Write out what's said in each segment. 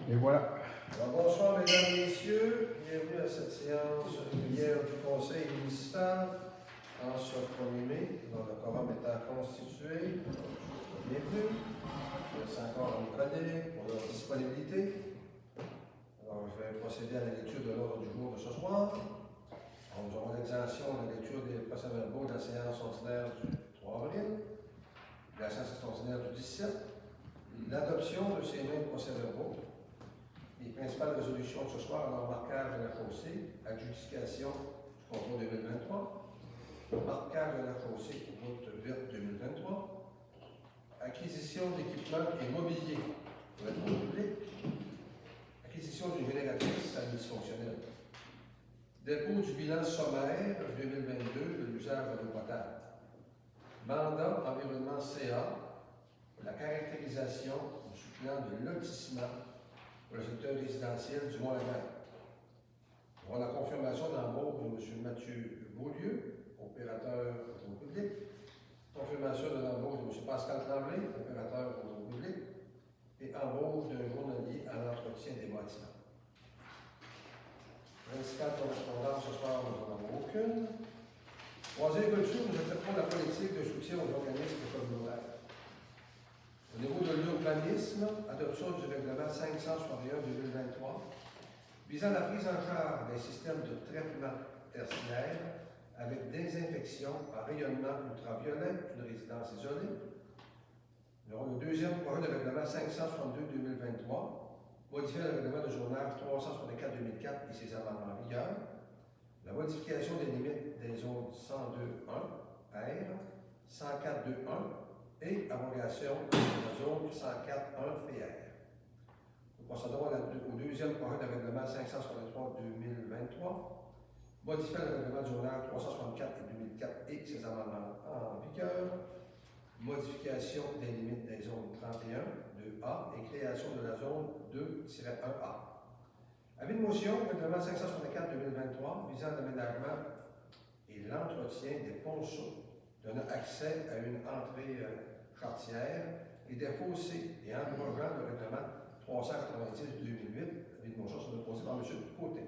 Et voilà. Alors, bonsoir, mesdames et messieurs. Bienvenue à cette séance régulière du Conseil municipal en ce 1er mai, dont le quorum étant constitué. Bienvenue. Merci encore à mes collègues pour leur disponibilité. Alors, je vais procéder à la lecture de l'ordre du jour de ce soir. Alors, nous aurons l'exemption de la lecture des procès-verbaux de la séance ordinaire du 3 avril, de la séance ordinaire du 17, l'adoption de ces mêmes procès-verbaux. Les principales résolutions de ce soir, alors marquage de la chaussée, adjudication du contrôle 2023, marquage de la chaussée route verte 2023, acquisition d'équipements et mobilier pour le travaux public, acquisition d'une génératrice à dysfonctionnelle, dépôt du bilan sommaire 2022 de l'usage de l'eau potable, mandat environnement CA pour la caractérisation du plan de lotissement pour le secteur résidentiel du Mont-Lagrand. Nous avons la confirmation d'embauche de M. Mathieu Beaulieu, opérateur au public. Confirmation de l'embauche de M. Pascal Tremblay, opérateur au public. Et embauche d'un journalier à l'entretien des bâtiments. Principale correspondance ce soir, nous n'en avons aucune. Troisième culture, nous acceptons la politique de soutien aux organismes communautaires. Au niveau de l'urbanisme, adoption du règlement 561-2023 visant la prise en charge des systèmes de traitement tertiaire avec désinfection par rayonnement ultraviolet d'une résidence isolée. Nous aurons le deuxième projet de règlement 562-2023 modifiant le règlement de journage 364-2004 et ses amendements en vigueur. La modification des limites des zones 102.1 R, 104.2.1 et abrogation de la zone 104.1 PR. Nous procéderons au deuxième projet de règlement 563-2023, modifiant le règlement du journal 364 et 2004 et ses amendements en vigueur, modification des limites des zones 31, 2A et création de la zone 2-1A. Avis de motion, règlement 564-2023 visant l'aménagement et l'entretien des ponceaux donnant accès à une entrée chartière et des fossés et abrogeant le règlement 390-2008, avis de motion sont déposés par M. Côté.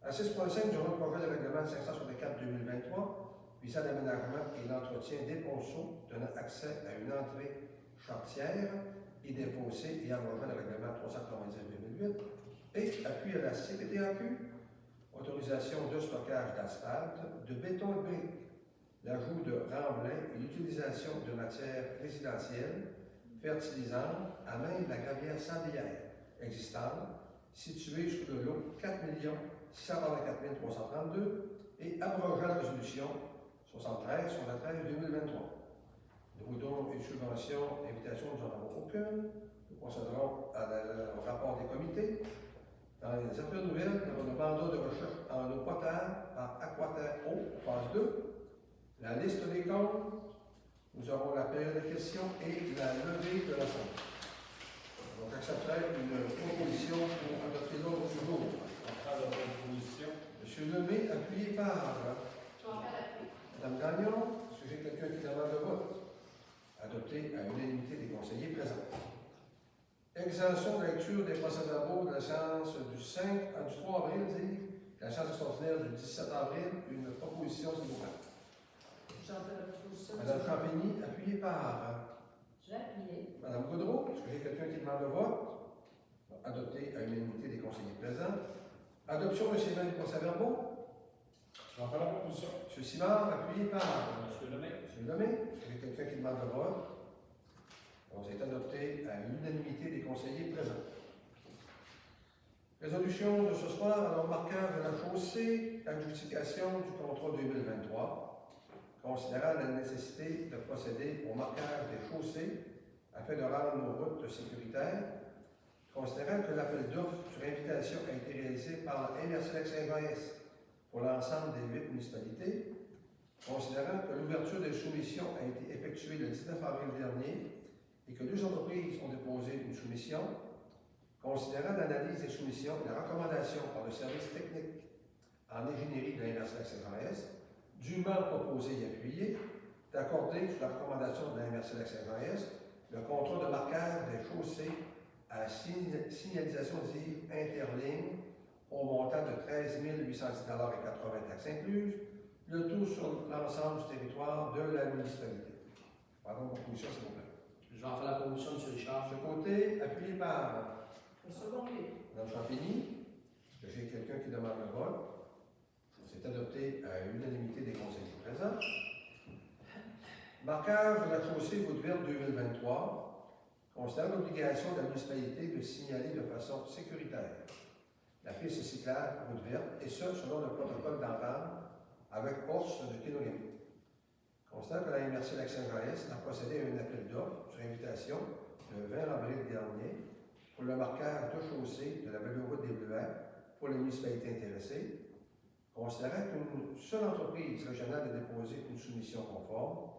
À 6.5, nous aurons le projet de règlement 564-2023 visant l'aménagement et l'entretien des ponceaux donnant accès à une entrée chartière et des fossés et abrogeant le règlement 390-2008 et appui à la CPTAQ, autorisation de stockage d'asphalte, de béton et briques, l'ajout de remblais et l'utilisation de matières résidentielles fertilisantes à même la gravière sablière existante, située sous le lot 4 624 332 et abrogeant la résolution 73-73-2023. Nous donnons une subvention, invitation, nous n'en avons aucune. Nous procéderons au rapport des comités. Dans les affaires nouvelles, nous avons le mandat de recherche en eau potable par Aquater Eau, phase 2. La liste des comptes, nous aurons la période de questions et la levée de la somme. Donc, accepterai une proposition pour adopter l'ordre du jour. Contrat de proposition. M. Lemay, appuyé par Mme Gagnon. Est-ce que j'ai quelqu'un qui demande le vote? Adopté à l'unanimité des conseillers présents. Exemption de lecture des procès-verbaux de la séance du 3 avril, la séance extraordinaire du 17 avril, une proposition, s'il vous plaît. J'en fais la proposition. Madame Champigny, appuyée par J'ai appuyé. Madame Gaudreau. Est-ce que j'ai quelqu'un qui demande le vote? Adopté à l'unanimité des conseillers présents. Adoption de ces mêmes procès-verbaux. J'en fais la proposition. M. Simard, appuyé par Monsieur Lemay. M. Lemay. Est-ce que j'ai quelqu'un qui demande le vote? Donc, c'est adopté à l'unanimité des conseillers présents. Résolution de ce soir, alors marquage de la chaussée, adjudication du contrat 2023, considérant la nécessité de procéder au marquage des chaussées afin de rendre nos routes sécuritaires, considérant que l'appel d'offres sur invitation a été réalisé par la MRC Saint-Jean-S pour l'ensemble des 8 municipalités, considérant que l'ouverture des soumissions a été effectuée le 19 avril dernier et que 2 entreprises ont déposé une soumission, considérant l'analyse des soumissions et la recommandation par le service technique en ingénierie de la MRC Saint-Jean-S, dûment proposé et appuyé, d'accorder, sous la recommandation de la MRC Saint-Jean-S, le contrat de marquage des chaussées à signalisation dite interligne au montant de 13 810,80 taxes incluses, le tout sur l'ensemble du territoire de la municipalité. Pardon, proposition, s'il vous plaît. Je vais en faire la promotion, M. Richard. Ce côté, appuyé par Au second lieu. Mme Champigny. Est-ce que j'ai quelqu'un qui demande le vote? C'est adopté à l'unanimité des conseillers présents. Marquage de la chaussée Woodville 2023. Considérant l'obligation de la municipalité de signaler de façon sécuritaire la piste cyclable Woodville, et ce, selon le protocole d'entente avec Horse de Kenogami. Considérant que la MRC Lac-Saint-Jean-Est a procédé à un appel d'offres sur invitation le 20 avril dernier pour le marquage de chaussée de la belle route des Bleuets pour les municipalités intéressées. Considérant qu'une seule entreprise régionale a déposé une soumission conforme,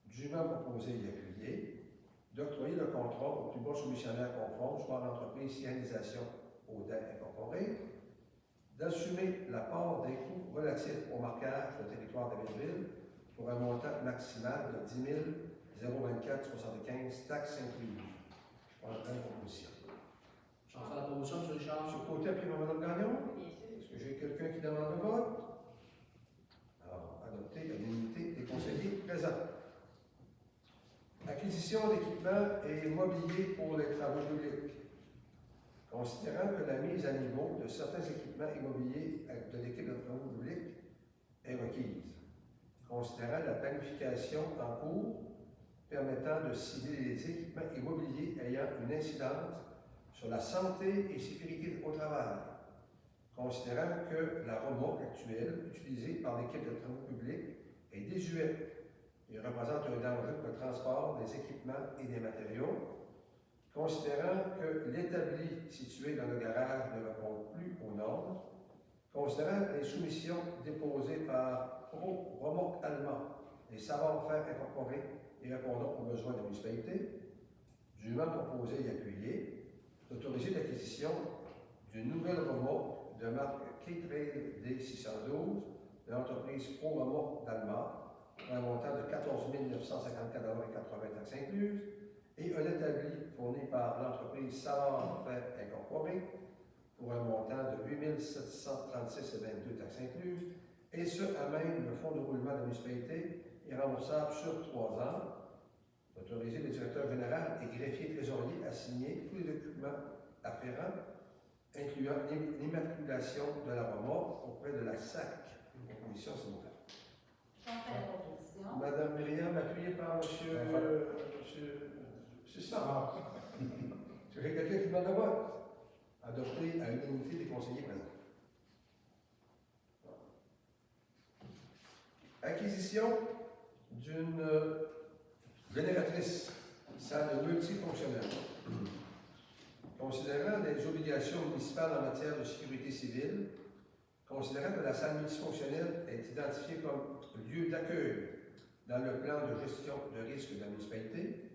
dûment proposée et appuyée, d'octroyer le contrat au plus bas soumissionnaire conforme, soit l'entreprise Signalisation Audin Incorporée, d'assumer la part des coûts relatifs au marquage du territoire de Belleville pour un montant maximal de 10 024,75 taxes incluses. On entend la proposition. Je vais en faire la promotion, M. Richard. Sur le côté, appuyé par Mme Gagnon. Bien sûr. Est-ce que j'ai quelqu'un qui demande le vote? Alors, adopté à l'unité des conseillers présents. Acquisition d'équipements et mobilier pour les travaux publics. Considérant que la mise à niveau de certains équipements immobiliers de l'équipe de travaux publics est requise. Considérant la planification en cours permettant de cibler les équipements immobiliers ayant une incidence sur la santé et sécurité au travail. Considérant que la remorque actuelle utilisée par l'équipe de travaux publics est désuète et représente un danger pour le transport des équipements et des matériaux, considérant que l'établi situé dans le garage ne répond plus aux normes, considérant les soumissions déposées par Remorque Allemand, les savoir-faire incorporés et répondant aux besoins de la municipalité, dûment proposé et appuyé, d'autoriser l'acquisition d'une nouvelle remorque de marque K-Trail D612 de l'entreprise Pro Remorque d'Allemand pour un montant de 14 954,80 taxes incluses, et un établi fourni par l'entreprise Savoir-Faire Incorporée pour un montant de 8 736,22 taxes incluses, et ce, à même le fonds de roulement de la municipalité est remboursable sur 3 ans. Autoriser le directeur général et greffier trésorier à signer tous les documents afférents, incluant l'immatriculation de la remorque auprès de la SAC. Une proposition, s'il vous plaît. Je fais la proposition. Madame Myriam, appuyée par Monsieur Smart. Est-ce que j'ai quelqu'un qui demande le vote? Adopté à l'unanimité des conseillers présents. Acquisition d'une génératrice salle multifonctionnelle. Considérant les obligations municipales en matière de sécurité civile, considérant que la salle multifonctionnelle est identifiée comme lieu d'accueil dans le plan de gestion de risque de la municipalité,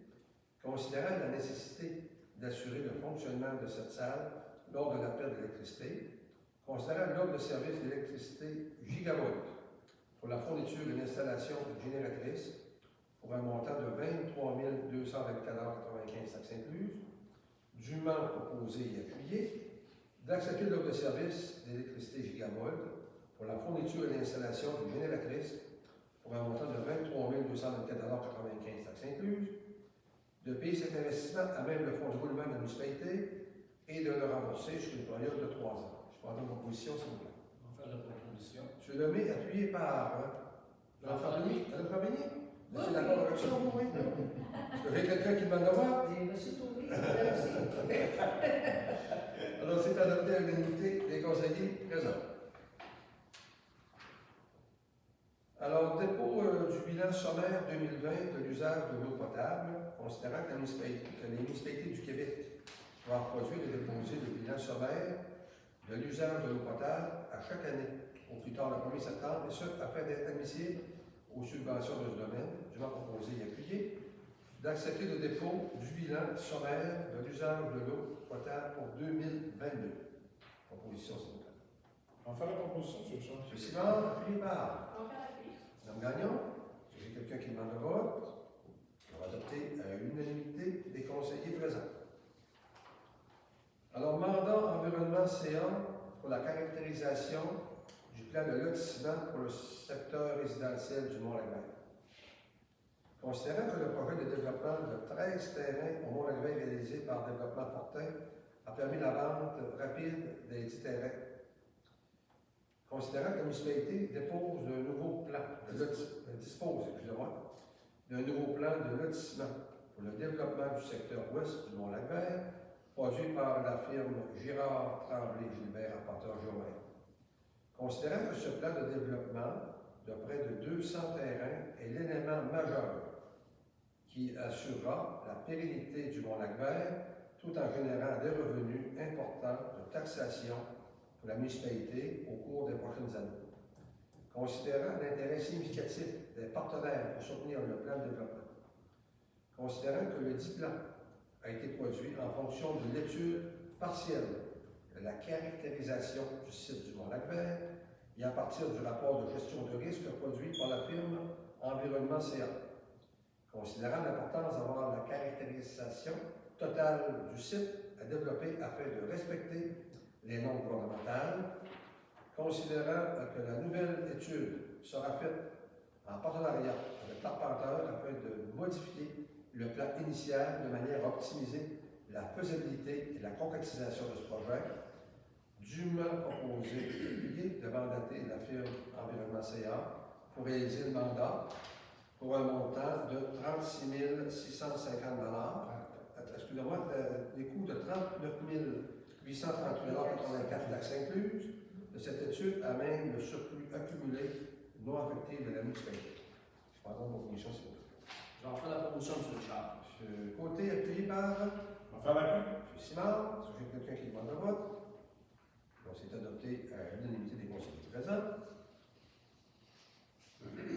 considérant la nécessité d'assurer le fonctionnement de cette salle lors de la perte d'électricité, considérant l'offre de service d'électricité gigawatt pour la fourniture et l'installation d'une génératrice pour un montant de 23 224,95 taxes incluses, dûment proposé et appuyé, d'accepter l'offre de service d'électricité gigawatt pour la fourniture et l'installation d'une génératrice pour un montant de 23 224,95 taxes incluses, de payer cet investissement à même le fonds de roulement de la municipalité et de le rembourser sur une période de 3 ans. Je prends une proposition, s'il vous plaît. On va faire la proposition. M. Lemay, appuyé par Jean Fabini. Madame Fabini? Vous êtes d'accord avec ça? Oui. Est-ce que j'ai quelqu'un qui demande le vote? Et M. Touré, là aussi. Alors, c'est adopté à l'unanimité des conseillers présents. Alors, dépôt du bilan sommaire 2020 de l'usage de l'eau potable, considérant que les municipalités du Québec doivent produire et déposer le bilan sommaire de l'usage de l'eau potable à chaque année, au plus tard le 1er septembre, et ce, afin d'être admissible aux subventions de ce domaine, je vais proposer et appuyer, d'accepter le dépôt du bilan sommaire de l'usage de l'eau potable pour 2022. Proposition, s'il vous plaît. On va faire la proposition, M. Richard. M. Simard, appuyé par On fait la fiche. Mme Gagnon. Est-ce que j'ai quelqu'un qui demande le vote? On va adopter à l'unanimité des conseillers présents. Alors, mandat environnement CA pour la caractérisation du plan de lotissement pour le secteur résidentiel du Mont-Lagrève. Considérant que le projet de développement de 13 terrains au Mont-Lagrève réalisé par Développement Fortin a permis la vente rapide des 10 terrains, considérant que la municipalité dispose d'un nouveau plan de lotissement pour le développement du secteur ouest du Mont-Lagrève, produit par la firme Girard Tremblay Gilbert Arpenteur Géomètre. Considérant que ce plan de développement de près de 200 terrains est l'élément majeur qui assurera la pérennité du Mont-Lagrève tout en générant des revenus importants de taxation pour la municipalité au cours des prochaines années. Considérant l'intérêt significatif des partenaires pour soutenir le plan de développement, considérant que le dit plan a été produit en fonction de l'étude partielle de la caractérisation du site du Mont-Lagrève et à partir du rapport de gestion de risque produit par la firme Environnement CA, considérant l'importance d'avoir la caractérisation totale du site à développer afin de respecter les normes gouvernementales, considérant que la nouvelle étude sera faite en partenariat avec l'arpenteur afin de modifier le plan initial de manière à optimiser la faisabilité et la concrétisation de ce projet, dûment proposé et publié de mandater la firme Environnement CA pour réaliser le mandat pour un montant de 36 650 $. Excusez-moi, des coûts de 39 838,84 taxes incluses de cette étude à même le surplus accumulé non affecté de la municipalité. Je prends donc vos commissions, s'il vous plaît. J'en fais la proposition, M. Richard. M. Côté, appuyé par M. En faire l'appui. Simard. Est-ce que j'ai quelqu'un qui demande le vote? Donc, c'est adopté à l'unanimité des conseillers présents.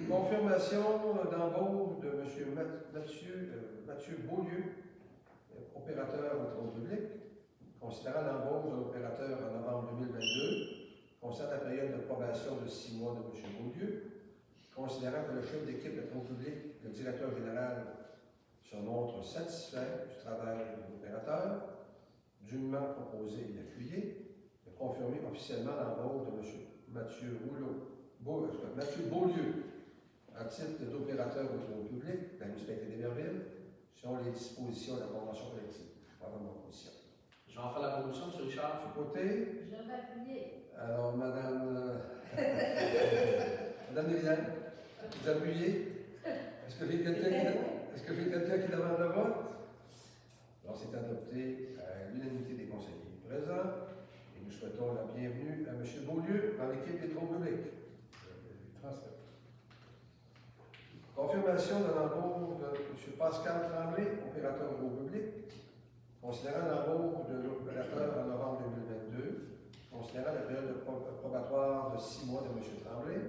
Confirmation d'embauche de M. Mathieu Beaulieu, opérateur au travaux publics. Considérant l'embauche de l'opérateur en novembre 2022, considérant la période de probation de 6 mois de M. Beaulieu, considérant que le chef d'équipe de travaux publics, le directeur général, se montre satisfait du travail de l'opérateur, dûment proposé et appuyé, de confirmer officiellement l'embauche de M. Mathieu Beaulieu en titre d'opérateur au travaux publics de la municipalité d'Héberville, selon les dispositions de la convention collective. Je prends ma position. J'en fais la proposition, M. Richard. Ce côté, Je vais appuyer. alors Madame Myriam, vous appuyez. Est-ce que j'ai quelqu'un qui demande le vote? Alors c'est adopté à l'unanimité des conseillers présents et nous souhaitons la bienvenue à M. Beaulieu dans l'équipe des travaux publics. Confirmation de l'embauche de M. Pascal Tremblay, opérateur au travaux publics. Considérant l'embauche de l'opérateur en novembre 2022, considérant la période probatoire de 6 mois de M. Tremblay,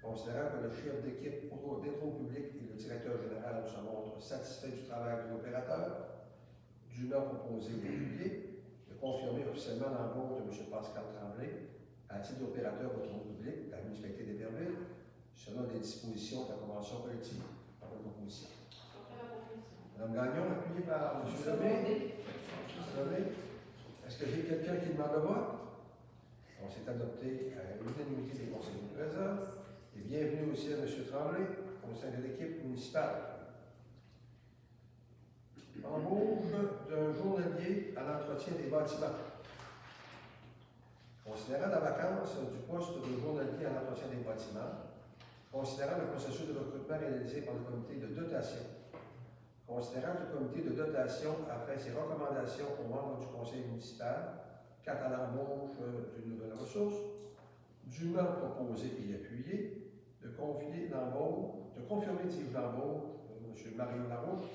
considérant que le chef d'équipe des travaux publics et le directeur général se montrent satisfaits du travail de l'opérateur, dûment proposé et publié, de confirmer officiellement l'embauche de M. Pascal Tremblay à titre d'opérateur au travaux publics de la municipalité d'Héberville, selon les dispositions de la convention collective. Par votre proposition. Mme Gagnon, appuyée par M. Lemay. Est-ce que j'ai quelqu'un qui demande le vote? On s'est adopté à l'unanimité des conseillers présents. Et bienvenue aussi à M. Tremblay au sein de l'équipe municipale. Embauche d'un journalier à l'entretien des bâtiments. Considérant la vacance du poste de journalier à l'entretien des bâtiments, considérant le processus de recrutement réalisé par le comité de dotation, considérant que le comité de dotation a fait ses recommandations aux membres du conseil municipal quant à l'embauche d'une nouvelle ressource, dûment proposé et appuyé, de confirmer l'embauche de M. Mario Larouche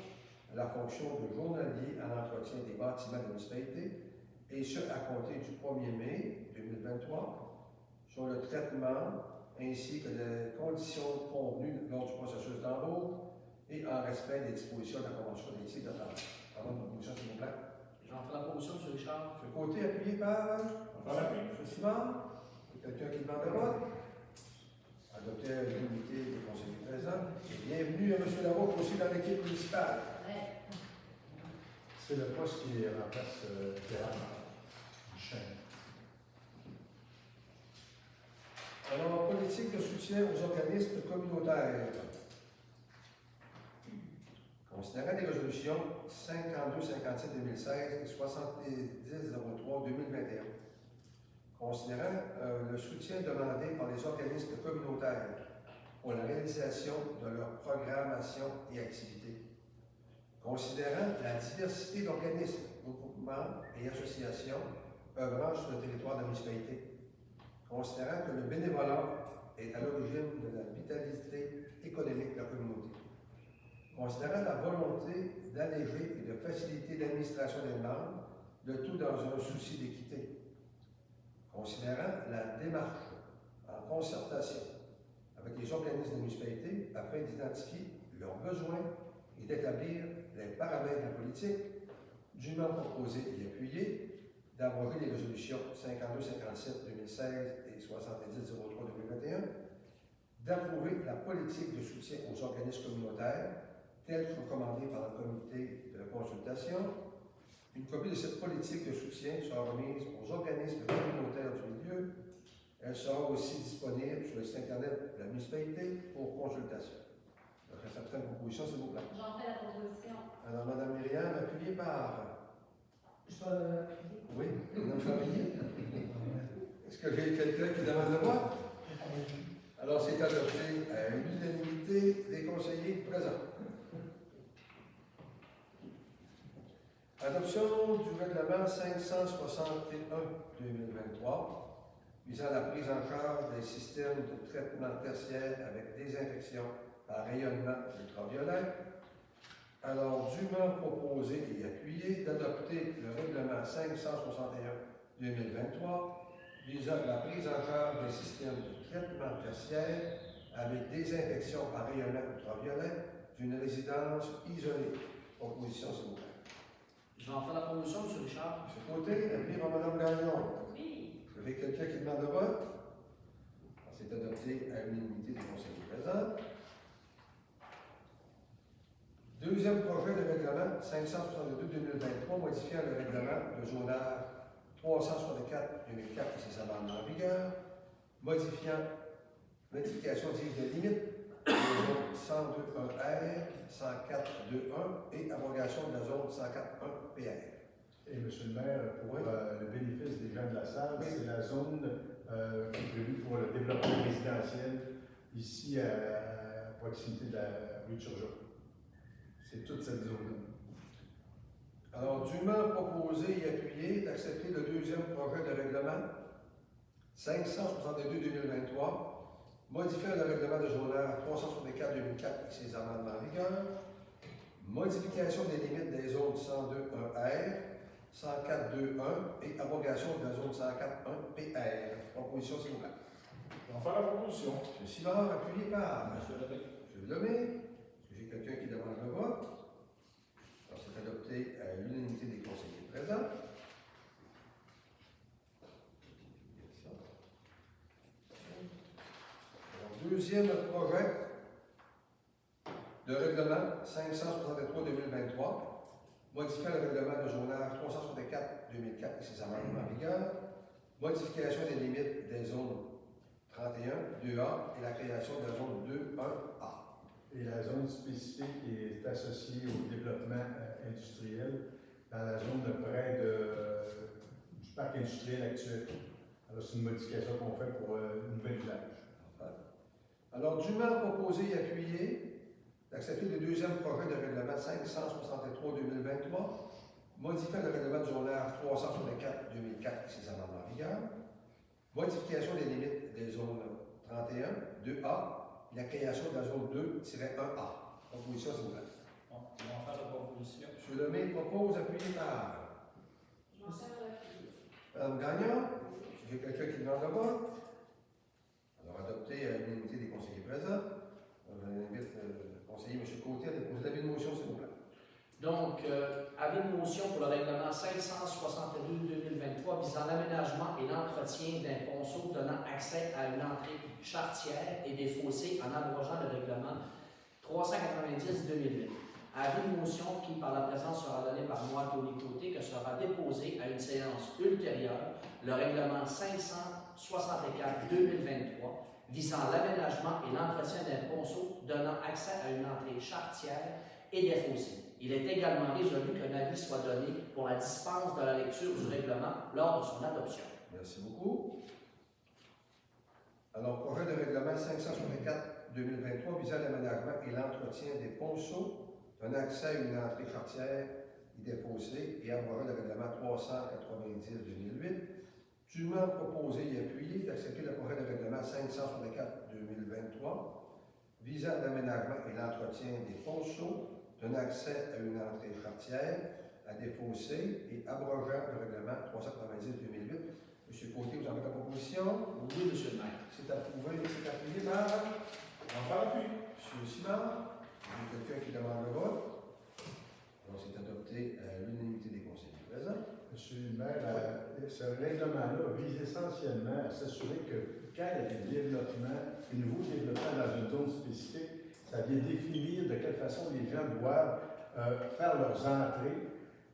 à la fonction de journalier à l'entretien des bâtiments de la municipalité, et ce à compter du 1er mai 2023, sur le traitement ainsi que les conditions convenues lors du processus d'embauche et en respect des dispositions de la convention collective de travail. Pardon, votre commission, s'il vous plaît. J'en fais la proposition, M. Richard. Ce côté appuyé par En faire l'appui. M. Simard. Quelqu'un qui demande le vote? Adopté à l'unanimité des conseillers présents. Et bienvenue à M. Larouche aussi dans l'équipe municipale. Ouais. C'est le poste qui remplace Pierre. soutien aux organismes communautaires. Considérant les résolutions 52-57-2016 et 70-03-2021, considérant le soutien demandé par les organismes communautaires pour la réalisation de leur programmation et activités, considérant la diversité d'organismes, groupements et associations œuvrant sur le territoire de la municipalité, considérant que le bénévolat est à l'origine de la vitalité économique de la communauté, considérant la volonté d'alléger et de faciliter l'administration des membres, le tout dans un souci d'équité, considérant la démarche en concertation avec les organismes de municipalité afin d'identifier leurs besoins et d'établir les paramètres de la politique, dûment proposés et appuyés, d'abroger les résolutions 52-57-2016 et 70-03-2021, d'approuver la politique de soutien aux organismes communautaires telle que recommandée par le comité de consultation. Une copie de cette politique de soutien sera remise aux organismes communautaires du milieu. Elle sera aussi disponible sur le site Internet de la municipalité pour consultation. Il reste certaines propositions, s'il vous plaît. J'en fais la proposition. Alors, Mme Myriam, appuyée par... Je vais appuyer. Oui, Mme Famille. Est-ce que j'ai quelqu'un qui demande le vote? Alors, c'est adopté à l'unanimité des conseillers présents. Adoption du règlement 561-2023 visant la prise en charge des systèmes de traitement tertiaire avec désinfection par rayonnement ultraviolet. Alors, dûment proposé et appuyé d'adopter le règlement 561-2023 visant la prise en charge des systèmes de traitement tertiaire avec désinfection par rayonnement ultraviolet d'une résidence isolée. Proposition, s'il vous plaît. J'en fais la promotion, M. Richard. M. Côté, appuyé par Mme Gagnon. Oui. Vous avez quelqu'un qui demande le vote? C'est adopté à l'unanimité des conseillers présents. Deuxième projet de règlement 562-2023 modifiant le règlement de zonage 364-2004 et ses amendements en vigueur, modification des limites de la zone 102.1R, 104.2.1 et abrogation de la zone 104.1PR. Et M. le maire, pour le bénéfice des gens de la salle, c'est la zone prévue pour le développement résidentiel ici à proximité de la rue de Turgeon. C'est toute cette zone-là. Alors, dûment proposé et appuyé d'accepter le deuxième projet de règlement 562-2023, modifiant le règlement de zonage 364-2004 et ses amendements en vigueur, modification des limites des zones 102.1R, 104.2.1 et abrogation de la zone 104.1PR. Proposition, s'il vous plaît. J'en fais la proposition. M. Simard, appuyé par M. Lemay. M. Lemay. Est-ce que j'ai quelqu'un qui demande le vote? Alors, c'est adopté à l'unanimité des conseillers présents. Alors, deuxième projet de règlement 563-2023, modifiant le règlement de zonage 364-2004 et ses amendements en vigueur, modification des limites des zones 31, 2A et la création de la zone 2.1A. Et la zone spécifique est associée au développement industriel dans la zone de près du parc industriel actuel. Alors, c'est une modification qu'on fait pour un nouvel usage. Alors, dûment proposé et appuyé d'accepter le deuxième projet de règlement 563-2023, modifiant le règlement du zonage 364-2004 et ses amendements en vigueur, modification des limites des zones 31, 2A, et la création de la zone 2-1A. Proposition, s'il vous plaît. Bon, on va faire la proposition. M. Lemay propose, appuyé par J'en fais l'appuyer. Mme Gagnon. J'ai quelqu'un qui demande le vote. Alors, adopté à l'unanimité des conseillers présents. J'invite le conseiller M. Côté à déposer l'avis de motion, s'il vous plaît. Donc, avis de motion pour le règlement 562-2023 visant l'aménagement et l'entretien d'un ponceau donnant accès à une entrée charretière et des fossés en abrogeant le règlement 390-2008. Avis de motion qui, par la présence, sera donné par moi, Tony Côté, que sera déposé à une séance ultérieure le règlement 564-2023 visant l'aménagement et l'entretien d'un ponceau donnant accès à une entrée charretière et des fossés. Il est également résolu qu'un avis soit donné pour la dispense de la lecture du règlement lors de son adoption. Merci beaucoup. Alors, projet de règlement 564-2023 visant l'aménagement et l'entretien des ponceaux, un accès à une entrée charretière et des fossés et abrogeant le règlement 390-2008, dûment proposé et appuyé d'accepter le projet de règlement 564-2023 visant l'aménagement et l'entretien des ponceaux, d'un accès à une entrée charretière, à des fossés et abrogeant le règlement 390-2008. M. Côté, vous en faites la proposition? Oui, Monsieur le maire. C'est approuvé, c'est appuyé par J'en fais l'appui. M. Simard. Il y a quelqu'un qui demande le vote. Donc, c'est adopté à l'unanimité des conseillers présents. Monsieur le maire, ce règlement-là vise essentiellement à s'assurer que quand il y a des développements, des nouveaux développements dans une zone spécifique, ça vient définir de quelle façon les gens doivent faire leurs entrées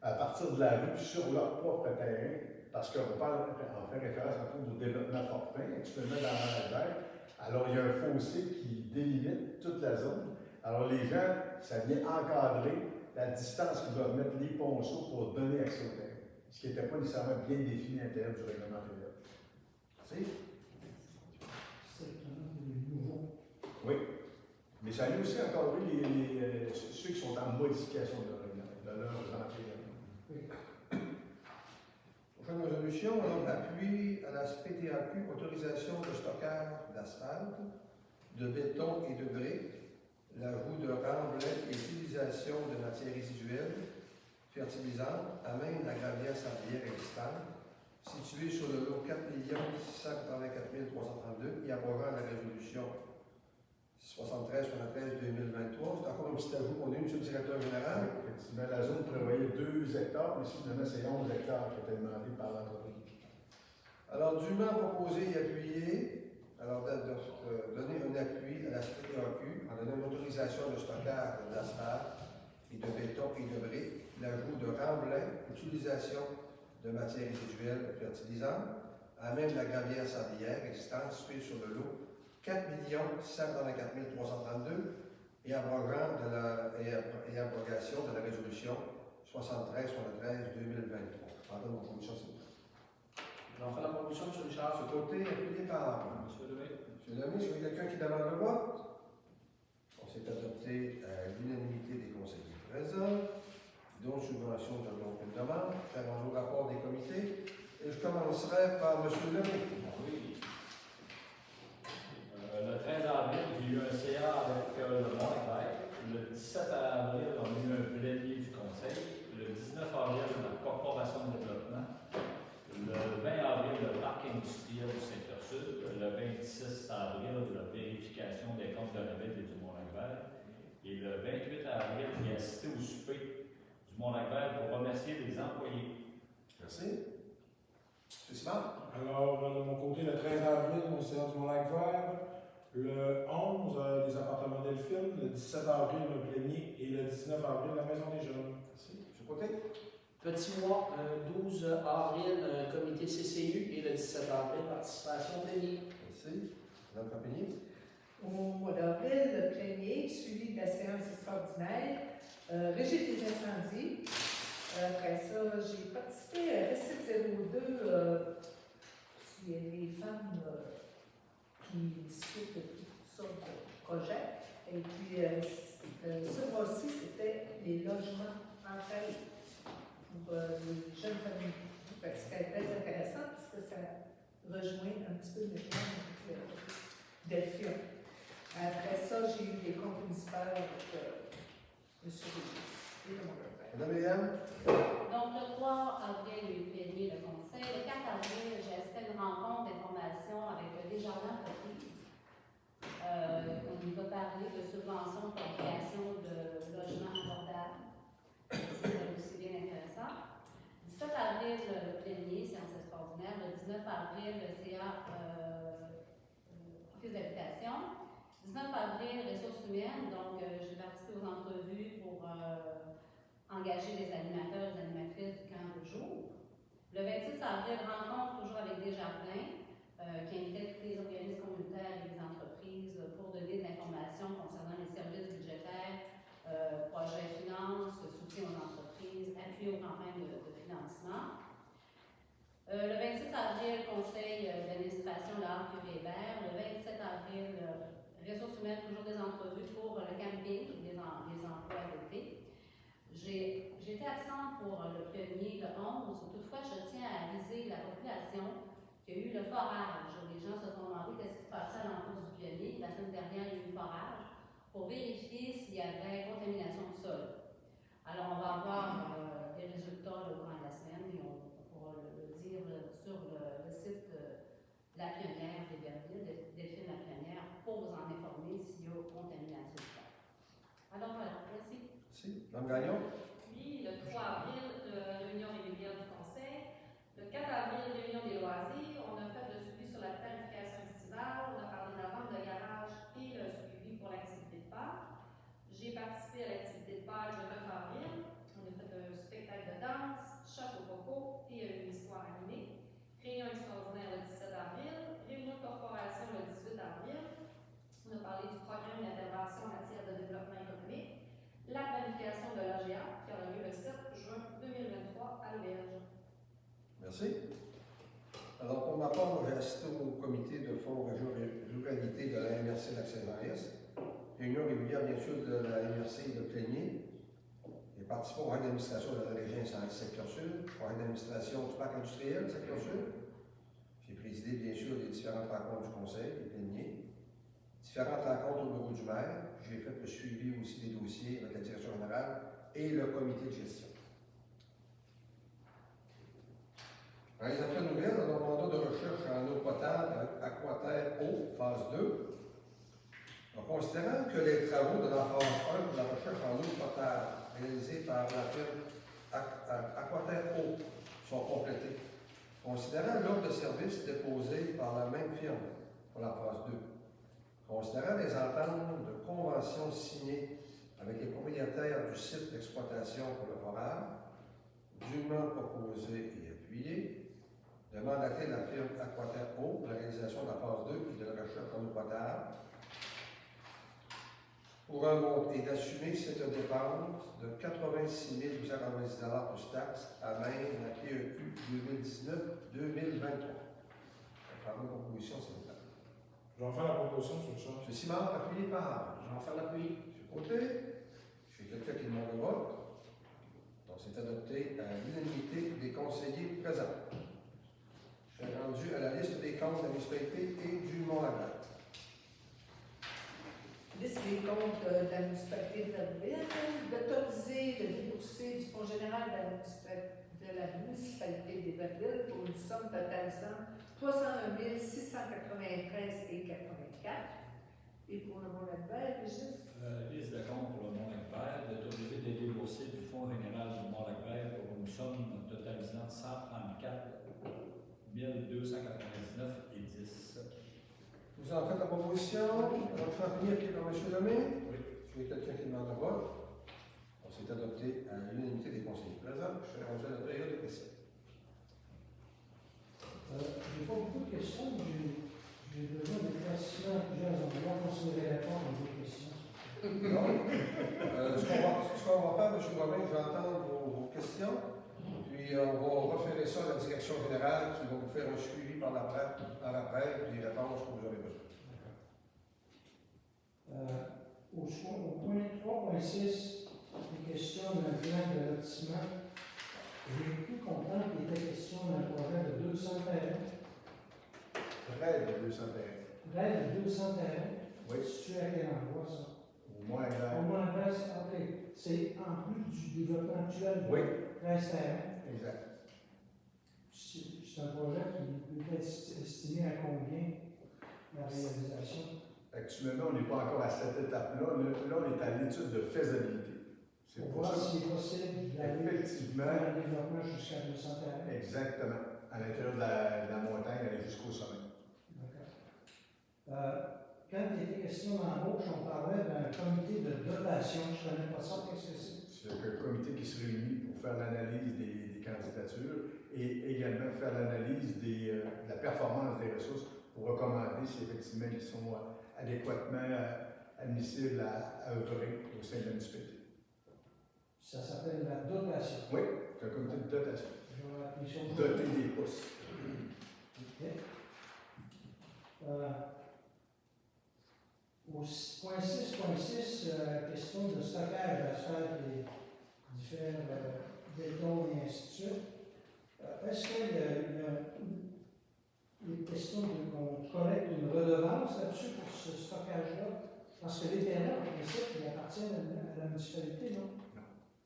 à partir de la rue sur leur propre terrain, parce qu'on parle, on fait référence en au développement Fortin, actuellement dans Montréal. Alors, il y a un fossé qui délimite toute la zone. Alors, les gens, ça vient encadrer la distance qu'ils doivent mettre les ponceaux pour donner accès au terrain, ce qui n'était pas nécessairement bien défini à l'intérieur du règlement intérieur. Merci. C'est un nouveau. Oui. Mais ça vient aussi encadrer ceux qui sont en modification de leur règlement, de leur entrée. Prochaine résolution, alors appui à la SPTAQ, autorisation de stockage d'asphalte, de béton et de briques, l'ajout de remblais et l'utilisation de matières résiduelles fertilisantes à même la gravière sablière existante, située sur le lot 4 184 332 et abrogeant la résolution 73-73-2023. C'est encore un petit ajout qu'on a eu, M. le directeur général. Effectivement, la zone prévoyait 2 hectares, mais finalement, c'est 11 hectares qui étaient demandés par l'entreprise. Alors, dûment proposé et appuyé, alors donner un appui à la SPTAQ en donnant une autorisation de stockage d'asphalte et de béton et de briques, l'ajout de remblais, l'utilisation de matières résiduelles fertilisantes, à même la gravière sablière existante située sur le lot 4 184 332 et abrogation de la résolution 73-73-2023. Pardon, mon commission, s'il vous plaît. J'en fais la proposition, M. Richard. Ce côté, appuyé par Monsieur Lemay. M. Lemay, est-ce qu'il y a quelqu'un qui demande le vote? On s'est adopté à l'unanimité des conseillers présents. Dont subvention, nous avons une demande. Faire un rapport des comités. Et je commencerai par M. Lemay. Oui. Le 13 avril, il y a eu un CA avec le Mont-Lac. Le 17 avril, on a eu un plénier du conseil. Le 19 avril, la corporation de développement. Le 20 avril, le parc industriel du secteur sud. Le 26 avril, la vérification des comptes de la ville et du Mont-Lac. Et le 28 avril, j'ai assisté au souper du Mont-Lac pour remercier les employés. Merci. M. Simard. Alors, de mon côté, le 13 avril, au CA du Mont-Lac-Vert. Le 11, les appartements Delphine. Le 17 avril, le plénier. Et le 19 avril, la maison des jeunes. Merci. M. Côté. Petit mois, 12 avril, comité CCU et le 17 avril, participation plénière. Merci. Mme Campigny. Au mois d'avril, le plénier, suivi de la séance extraordinaire, régime des incendies. Après ça, j'ai participé à RECIT 02, s'il y a des femmes qui discutent de toutes sortes de projets. Et puis, ce mois-ci, c'était les logements en famille pour les jeunes familles. C'était très intéressant parce que ça rejoint un petit peu le plan avec Delphine. Après ça, j'ai eu des comptes municipaux avec M. Régis et de mon père. Mme Léane. Donc, le 3 avril, il y a eu plénier le conseil. Le 4 avril, j'ai assisté à une rencontre d'information avec Desjardins Entreprises. On nous a parlé de subventions pour la création de logements abordables. C'est aussi bien intéressant. 17 avril, le plénier, séance extraordinaire. Le 19 avril, le CA office d'habitation. 19 avril, ressources humaines. Donc, j'ai participé aux entrevues pour engager les animateurs et les animatrices du camp de jour. Le 26 avril, rencontre toujours avec Desjardins. qui invitait tous les organismes communautaires et les entreprises pour donner de l'information concernant les services budgétaires, projets finances, soutien aux entreprises, appui aux campagnes de financement. Le 26 avril, conseil d'administration de l'Art Curie-Hébert. Le 27 avril, ressources humaines, toujours des entrevues pour le camping, les emplois d'été. J'étais absente pour le pionnier le 11. Toutefois, je tiens à aviser la population qu'il y a eu le forage. Les gens se sont demandé qu'est-ce qui se passait à l'entour du pionnier. La semaine dernière, il y a eu le forage pour vérifier s'il y avait contamination du sol. Alors, on va avoir des résultats au courant de la semaine et on pourra le dire sur le site La Pionnière d'Héberville, Delphine La Pionnière, pour vous en informer s'il y a contamination du sol. Alors voilà, merci. Merci. Mme Gagnon? Oui, le 3 avril, réunion régulière du Conseil. Le 4 avril, réunion des loisirs. On a fait le suivi sur la planification estivale. On a parlé de la vente de garage et le suivi pour l'activité de Pâques. J'ai participé à l'activité de Pâques le 9 avril. On a fait un spectacle de danse, chasse au coco et une histoire animée. Réunion extraordinaire le 17 avril. Réunion de corporation le 18 avril. On a parlé du programme d'intervention en matière de développement économique. La planification de l'AGA qui aura lieu le 7 juin 2023 à l'Auberge. Merci. Alors, pour ma part, j'ai assisté au comité de fonds ruralité de la MRC Lac-Saint-Maurice. Réunion régulière, bien sûr, de la MRC de Plénier. J'ai participé au conseil d'administration de la région secteur sud, au conseil d'administration du parc industriel secteur sud. J'ai présidé, bien sûr, les différentes rencontres du conseil de Plénier. Différentes rencontres au bureau du maire. J'ai fait le suivi aussi des dossiers avec la direction générale et le comité de gestion. Dans les affaires nouvelles, on a un mandat de recherche en eau potable aquaterre eau, phase 2. En considérant que les travaux de la phase 1 de la recherche en eau potable réalisés par la firme Aquaterre eau sont complétés, considérant l'ordre de service déposé par la même firme pour la phase 2, considérant les ententes de convention signées avec les propriétaires du site d'exploitation pour le forage, dûment proposé et appuyé, de mandater la firme Aquaterre eau pour la réalisation de la phase 2 et de la recherche en eau potable pour un montant et d'assumer cette dépense de 86 890 plus taxes à même la PEQ 2019-2023. Par ma proposition, s'il vous plaît. Je vais en faire la proposition, M. Richard. M. Simard, appuyé par Jean-François Lapuy. M. Côté. J'ai quelqu'un qui demande le vote. Donc, c'est adopté à l'unanimité des conseillers présents. Je suis rendu à la liste des comptes de la municipalité et du Mont-Lagrande. Liste des comptes de la municipalité de Verdeville, d'autoriser le déboursé du Fonds général de la municipalité de Verdeville pour une somme totalisant 301 693 et 84. Et pour le Mont-Lagrande, juste. Liste de comptes pour le Mont-Lagrande, d'autoriser des déboursés du Fonds général du Mont-Lagrande pour une somme totalisant 134 299 et 10. Vous en faites la proposition. Alors, Champigny, appuyé par M. Lemay. Oui. J'ai quelqu'un qui demande le vote. On s'est adopté à l'unanimité des conseillers présents. Je suis rendu à la période de questions. J'ai pas beaucoup de questions, mais j'ai besoin d'éclaircissement à plusieurs endroits pour se répondre à vos questions. Non. Ce qu'on va faire, M. Romain, je vais entendre vos questions. Puis on va référer ça à la direction générale qui va vous faire un suivi par l'après, puis répondre à ce que vous avez besoin. Au point 3.6, les questions d'un plan de lotissement, j'ai pu comprendre qu'il était question d'un projet de 200 terrains. Près de 200 terrains. Près de 200 terrains. Oui. Situé à quel endroit, ça? Au moins Au moins, ok. C'est en plus du développement actuel. Oui. 13 terrains. Exact. C'est un projet qui peut être estimé à combien la réalisation? Actuellement, on n'est pas encore à cette étape-là. Là, on est à l'étude de faisabilité. C'est Pour pour voir ça. s'il est possible d'aller Effectivement. faire un développement jusqu'à 200 terrains. Exactement. À l'intérieur de la montagne, aller jusqu'au sommet. D'accord. Quand il était question d'embauche, on parlait d'un comité de dotation. Je ne connais pas ça. Qu'est-ce que c'est? C'est un comité qui se réunit pour faire l'analyse des candidatures et également faire l'analyse de la performance des ressources pour recommander si effectivement ils sont adéquatement admissibles à œuvrer au sein de la municipalité. Ça s'appelle la dotation. Oui, c'est un comité de dotation. Je vais appeler ça. Doter des postes. Ok. Au point 6.6, question de stockage d'asphalte des différents bétons et ainsi de suite. Est-ce qu'il y a une question qu'on collecte une redevance là-dessus pour ce stockage-là? Parce que les terrains, en principe, ils appartiennent à la municipalité, non?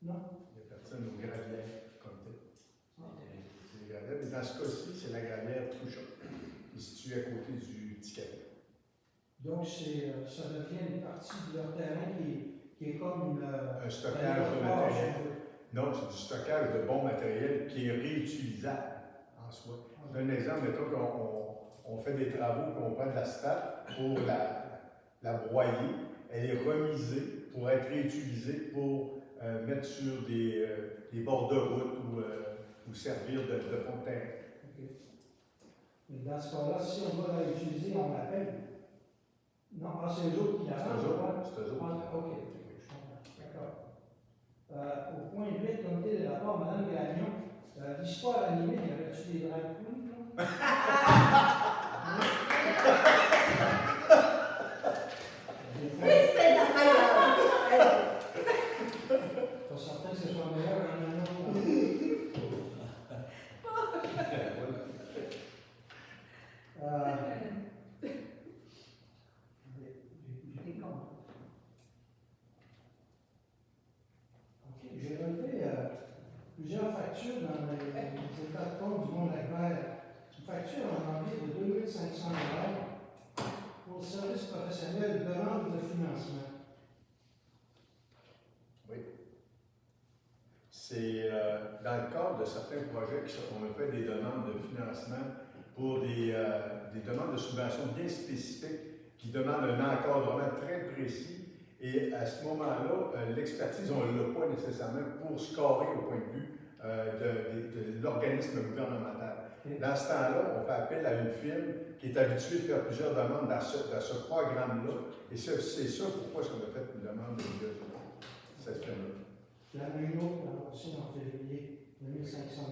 Non. Il appartient aux gravières comme tel. C'est les gravières, mais dans ce cas-ci, c'est la gravière Trouchon, qui est située à côté du Petit Café. Donc, ça devient une partie de leur terrain qui est comme une, un stockage de matériel. Non, c'est du stockage de bons matériels qui est réutilisable en soi. Je donne un exemple, mettons qu'on fait des travaux, qu'on prend de l'asphalte pour la broyer, elle est remisée pour être réutilisée pour mettre sur des bords de route ou servir de fond de terrain. Okay. Mais dans ce cas-là, si on va la utiliser, on la paye. Non, c'est eux autres qui la font. C'est eux autres. Ok, je comprends. D'accord. Au point 8, comité de rapport, Mme Gagnon, l'histoire animée, y avait-tu des drag queens, là? Oui, c'était la meilleure. Pas certain que ce soit meilleur qu'un autre. J'ai relevé plusieurs factures dans les états de compte du Mont-Lac-Vert. Une facture en janvier de 2 500 $ pour le service professionnel de demande de financement. Oui. C'est dans le cadre de certains projets qu'on a fait des demandes de financement pour des demandes de subventions bien spécifiques qui demandent un encadrement très précis. Et à ce moment-là, l'expertise, on ne l'a pas nécessairement pour scorer au point de vue de l'organisme gouvernemental. Dans ce temps-là, on fait appel à une firme qui est habituée à faire plusieurs demandes dans ce programme-là. Et c'est ça pourquoi on a fait une demande de cette firme-là. Il y en a une autre aussi en février, de 1 500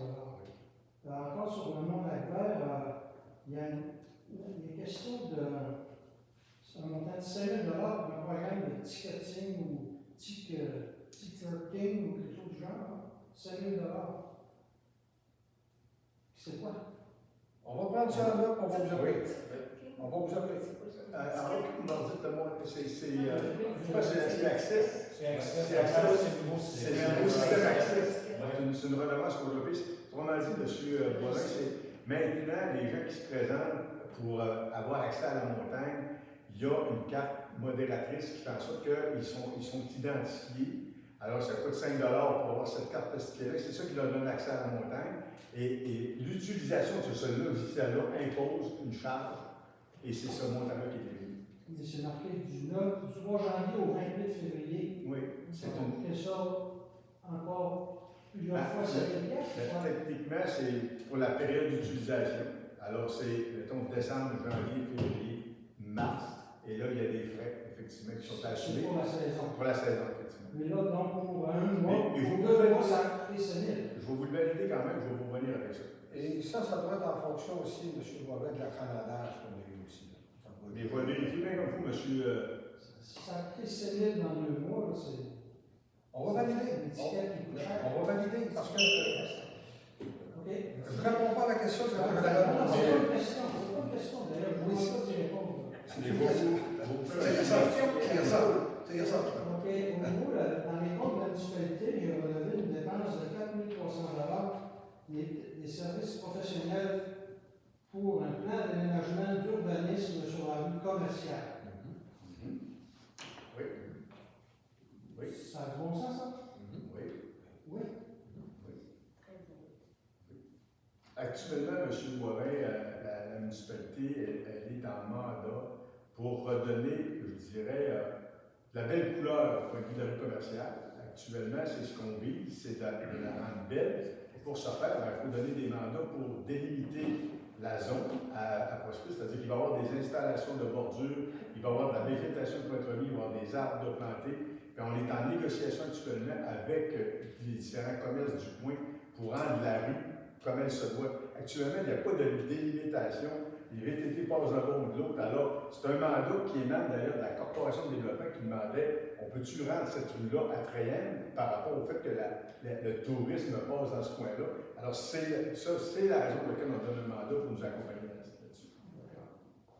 $. Encore sur le Mont-Lac-Vert, il y a question de. C'est un montant de 5 000 $ pour un programme de ticketing ou ticketing ou quelque chose du genre. 5 000 $. C'est quoi? On va prendre ça là, on va vous appeler. On va vous appeler. Alors, dites-moi, c'est Access. C'est accès, C'est Access. c'est le nouveau C'est système. le nouveau système Access. C'est une redevance qu'on a payée. Autrement dit, M. Boivin, c'est maintenant les gens qui se présentent pour avoir accès à la montagne, il y a une carte modératrice qui fait en sorte qu'ils sont identifiés. Alors, ça coûte 5 $ pour avoir cette carte plastifiée-là. C'est ça qui leur donne accès à la montagne. Et l'utilisation de ce logiciel-là impose une charge. Et c'est ce montant-là qui est payé. C'est marqué du 3 janvier au 28 février. Oui, c'est une. Et ça, encore plusieurs fois, Techniquement, c'est pour la période d'utilisation. Alors, c'est, mettons, décembre, janvier, février, mars. Et là, il y a des frais, effectivement, qui sont assumés. Pour la saison. Pour la saison, effectivement. Mais là, donc, pour un mois, Mais vous deux mois, ça a coûté 5 000. Je vais vous le valider quand même, je vais vous revenir avec ça. Et ça doit être en fonction aussi, M. Boivin, de l'achalandage qu'on a eu aussi. Mais je vais vérifier bien comme vous, monsieur. Ça a coûté 5 000 dans 2 mois, c'est. On va valider. L'étiquette qui coûte cher. On va valider parce que. OK. Je ne réponds pas à la question, je Non, réponds à c'est la pas une question, c'est pas une question d'ailleurs. Je ne sais pas d'y répondre. C'est une question. C'est ça. OK. Au niveau, dans les comptes de la municipalité, j'ai relevé une dépense de 4 300 $ des services professionnels pour un plan d'aménagement d'urbanisme sur la rue commerciale. Oui. Oui. Ça a du bon sens, ça? Oui. Oui. Actuellement, M. Boivin, la municipalité, elle est en mandat pour redonner, je dirais, de la belle couleur au point de vue de la rue commerciale. Actuellement, c'est ce qu'on vise, c'est de la rendre belle. pour ce faire, il faut donner des mandats pour délimiter la zone à prospecter, c'est-à-dire qu'il va y avoir des installations de bordure, il va y avoir de la végétation qui va être remise, il va y avoir des arbres de planter. Puis on est en négociation actuellement avec les différents commerces du coin pour rendre la rue comme elle se doit. Actuellement, il n'y a pas de délimitation. Les VTT passent d'un bord ou de l'autre. Alors, c'est un mandat qui émane d'ailleurs de la Corporation de développement qui demandait on peut-tu rendre cette rue-là attrayante par rapport au fait que le tourisme passe dans ce coin-là. Alors, c'est la raison pour laquelle on donne un mandat pour nous accompagner là-dessus.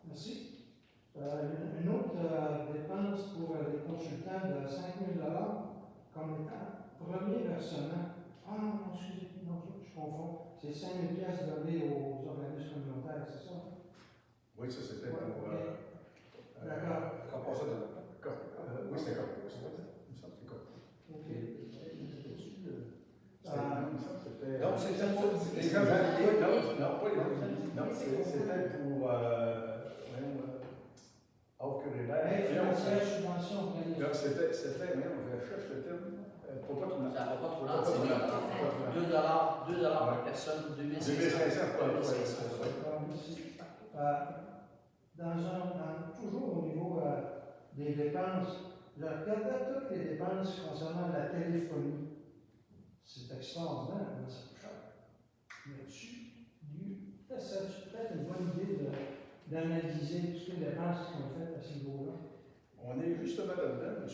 Merci. Une autre dépense pour les consultants de 5 000 comme étant premier versement. Ah non, excusez, non, je confonds. C'est 5 000 donnés aux organismes communautaires, c'est ça? Oui, ça c'était Ouais, pour. D'accord. Corporation de développement. Oui, c'était comme. Il me semble que c'était comme. OK. Non, c'était pour les gens. Non, pas les gens. Non, c'était pour. Aide financière, subvention, Non, c'était, mais on cherche le terme. Pour pas tout le monde. Ça va pas trop lent, c'est 2 par personne, 2500 fois. Toujours au niveau des dépenses, je regardais toutes les dépenses concernant la téléphonie. C'est extraordinaire, comment ça coûte cher. Mais c'est peut-être une bonne idée d'analyser toutes les dépenses qui sont faites à ce niveau-là. On est justement là-dedans, M.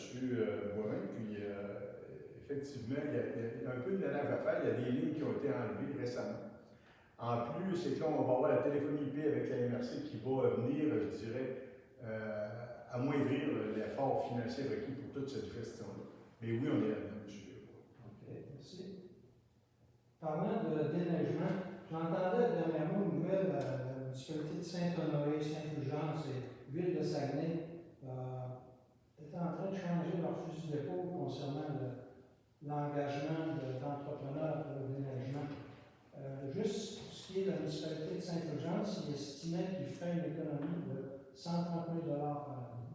Boivin, puis effectivement, il y a un peu de ménage à faire. Il y a des lignes qui ont été enlevées récemment. En plus, c'est que là, on va avoir la téléphonie IP avec la MRC qui va venir, je dirais, amoindrir l'effort financier requis pour toute cette gestion-là. Mais oui, on est là-dedans, M. OK, merci. Parlant de déneigement, j'entendais dernièrement une nouvelle de la municipalité de Saint-Honoré, Saint-Fulgence et Ville de Saguenay est en train de changer leur fusil d'épaule concernant l'engagement d'entrepreneurs pour le déneigement. Juste pour ce qui est de la municipalité de Saint-Fulgence, il estimait qu'il ferait une économie de 130 000 par année.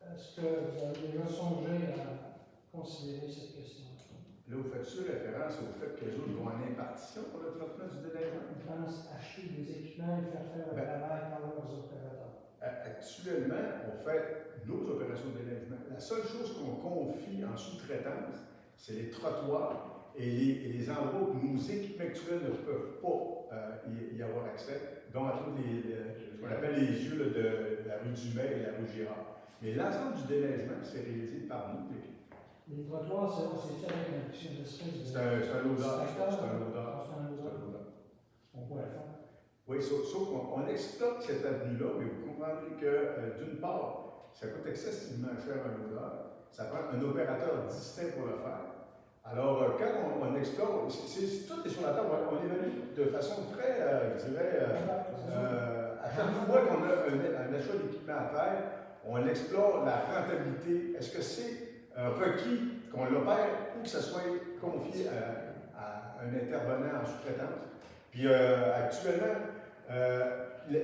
Est-ce que vous avez déjà songé à considérer cette question? Là, vous faites-tu référence au fait que les autres vont en impartition pour le traitement du déneigement? Ils pensent acheter des équipements et faire le travail par leurs opérateurs. Actuellement, on fait nos opérations de déneigement. La seule chose qu'on confie en sous-traitance, c'est les trottoirs et les endroits où nos équipements actuels ne peuvent pas y avoir accès, dont entre autres ce qu'on appelle les yeux là, de la rue du Maire et la rue Girard. Mais l'ensemble du déneigement, c'est réalisé par nous. Les trottoirs, c'est avec une espèce de... C'est un loader. On pourrait le faire. Oui, sauf qu'on exploite cette avenue-là, mais vous comprendrez que, d'une part, ça coûte excessivement cher un loader. Ça prend un opérateur distinct pour le faire. Alors, quand on explore, tout est sur la table, on évalue de façon très, je dirais, à chaque fois qu'on a un achat d'équipement à faire, on explore la rentabilité. Est-ce que c'est requis qu'on l'opère ou que ça soit confié à un intervenant en sous-traitance? Puis actuellement, je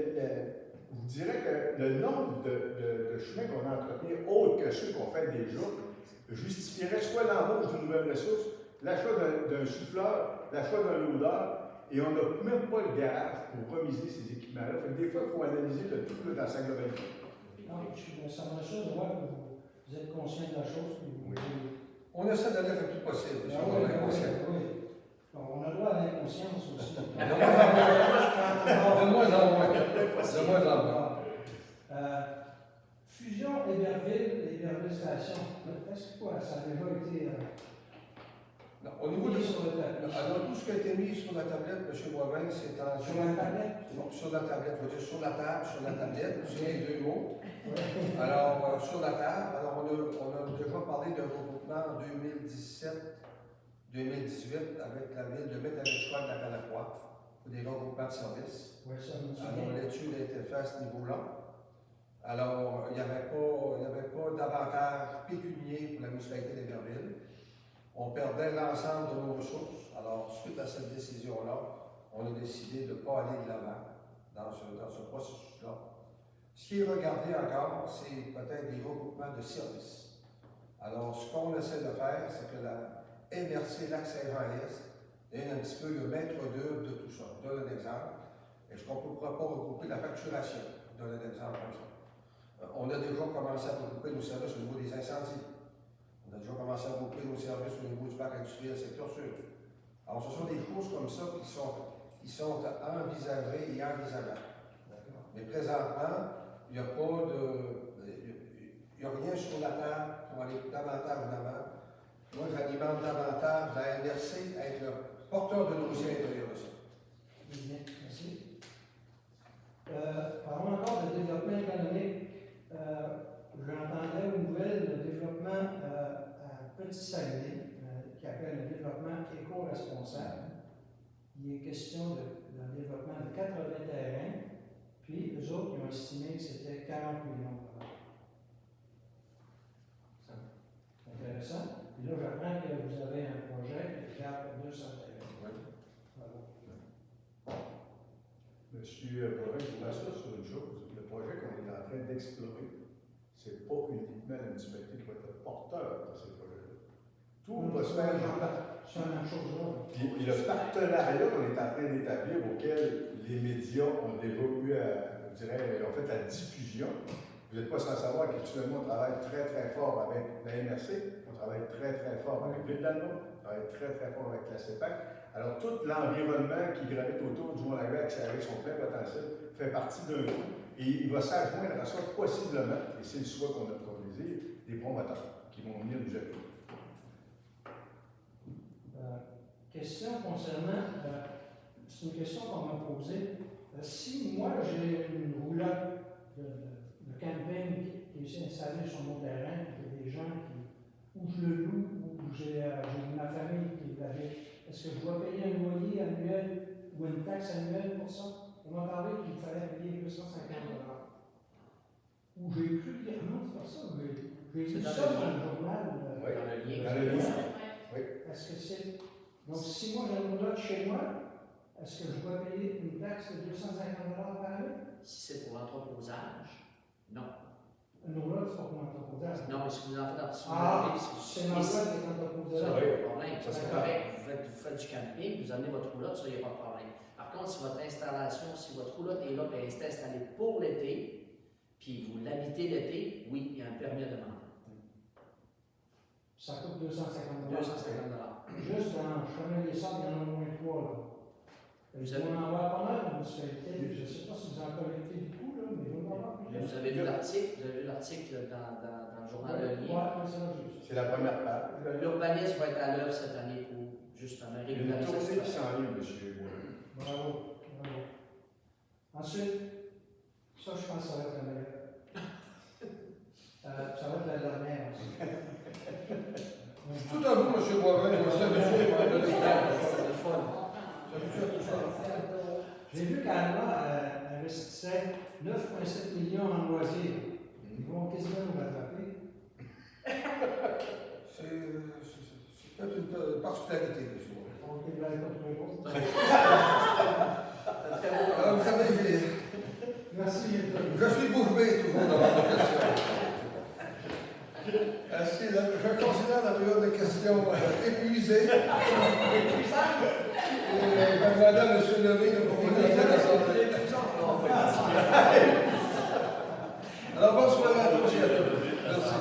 vous dirais que le nombre de chemins qu'on a entretenus, autres que ceux qu'on fait déjà, justifierait soit l'embauche d'une nouvelle ressource, l'achat d'un souffleur, l'achat d'un loader, et on n'a même pas le garage pour remiser ces équipements-là. Des fois, il faut analyser le tout dans sa globalité. Non, ça me rassure de voir que vous êtes conscient de la chose. Oui. On essaie d'aller le plus possible. Oui. On a le droit à l'inconscience aussi. De moins en moins. Fusion Héberville Station. Est-ce que ça a déjà été Non, au niveau de mis sur le tapis? alors, tout ce qui a été mis sur la tablette, M. Boivin, c'est en. Sur la tablette? Non, sur la tablette. Je veux dire sur la table, sur la tablette. C'est les deux mots. Alors, sur la table, alors on a déjà parlé d'un regroupement en 2017-2018 avec la ville de Métabetchois de la Calapoix pour des regroupements de services. Oui, ça me Alors, l'étude a été faite à ce niveau-là. Alors, il n'y avait pas d'avantage pécunier pour la municipalité d'Héberville. On perdait l'ensemble de nos ressources. Alors, suite à cette décision-là, on a décidé de ne pas aller de l'avant dans ce processus-là. Ce qui est regardé encore, c'est peut-être des regroupements de services. Alors, ce qu'on essaie de faire, c'est que la MRC Lac-Saint-Jean-Est et un petit peu le maître d'œuvre de tout ça. Je donne un exemple. Est-ce qu'on ne pourra pas regrouper la facturation? Je donne un exemple comme ça. On a déjà commencé à regrouper nos services au niveau des incendies. On a déjà commencé à regrouper nos services au niveau du parc industriel secteur sud. Alors, ce sont des choses comme ça qui sont envisagées et envisageables. Mais présentement, il n'y a pas de. Il n'y a rien sur la table pour aller davantage en avant. Moi, j'alimente davantage la NRC à être le porteur de dossier à l'intérieur de ça. Bien, merci. Parlons encore de développement économique. J'entendais aux nouvelles le développement à Petit-Saguenay, qui appelle le développement éco-responsable. Il est question d'un développement de 80 terrains, puis eux autres, ils ont estimé que c'était 40 millions de dollars. C'est intéressant. Puis là, j'apprends que vous avez un projet qui gère pour 200 terrains. Oui. Bravo. Monsieur Boivin, je vous rassure sur une chose. Le projet qu'on est en train d'explorer, ce n'est pas uniquement la municipalité qui va être porteur de ces projets-là. Tout va se faire. C'est la même chose là. Puis le partenariat qu'on est en train d'établir, auquel les médias ont déjà eu, je dirais, ont fait la diffusion. Vous n'êtes pas sans savoir qu'actuellement, on travaille très, très fort avec la MRC, on travaille très, très fort avec Ville d'Allemagne, on travaille très, très fort avec la CEPAC. Alors, tout l'environnement qui gravite autour du Mont-Lac avec son plein potentiel fait partie d'un tout. Et il va s'adjoindre à ça possiblement, et c'est le souhait qu'on a pour plaisir, des promoteurs qui vont venir nous appuyer. Question concernant, c'est une question qu'on m'a posée. Si moi j'ai une roulotte de camping qui est installée sur mon terrain, il y a des gens où je le loue, où j'ai ma famille qui l'habite, est-ce que je dois payer un loyer annuel ou une taxe annuelle pour ça? On m'a parlé qu'il fallait payer 250 $. Ou j'ai cru dire, non, c'est pas ça, j'ai lu ça dans le journal. Oui, Dans le lien. dans le lien. Est-ce que c'est. Donc, si moi j'ai une roulotte chez moi, est-ce que je dois payer une taxe de 250 $ par année? Si c'est pour l'entreposage, non. Une roulotte, c'est pas pour l'entreposage. Non, mais si vous en faites en C'est ma roulotte qui est Ça, il entreposage. n'y a pas de problème. Ça, c'est correct. Vous faites du camping, vous amenez votre roulotte, ça, il n'y a pas de problème. Par contre, si votre installation, si votre roulotte est là, et elle est installée pour l'été, puis vous l'habitez l'été, oui, il y a un permis à demander. Ça coûte 250 $. 250 $. Juste dans, je connais les centres, il y en a au moins 3 là. Vous On en voit pas mal dans la municipalité. Je ne sais pas si vous en collectez beaucoup, là, mais vous en avez Mais vous avez vu l'article, dans le journal de lien. C'est la première part. L'urbanisme va être à l'œuvre cette année pour justement Il y a une régulariser tournée la qui situation. s'en vient, monsieur Boivin. Bravo, bravo. Ensuite, ça, je pense que ça va être la meilleure. Ça va être la dernière aussi. Tout à vous, M. Boivin, je suis habitué à donner C'est le fun. J'ai vu qu'Alma investissait 9,7 millions en loisirs. Ils vont quasiment nous rattraper. C'est peut-être une particularité, M. Boivin. Donc, ils ne l'avaient pas trouvé bon. Alors, vous savez, Merci, je suis bouche bée toujours dans votre question. Je considère la période de questions épuisée. Madame, monsieur Lemay, le propriétaire de l'Assemblée. Alors, bonsoir à tous et à toutes. Merci.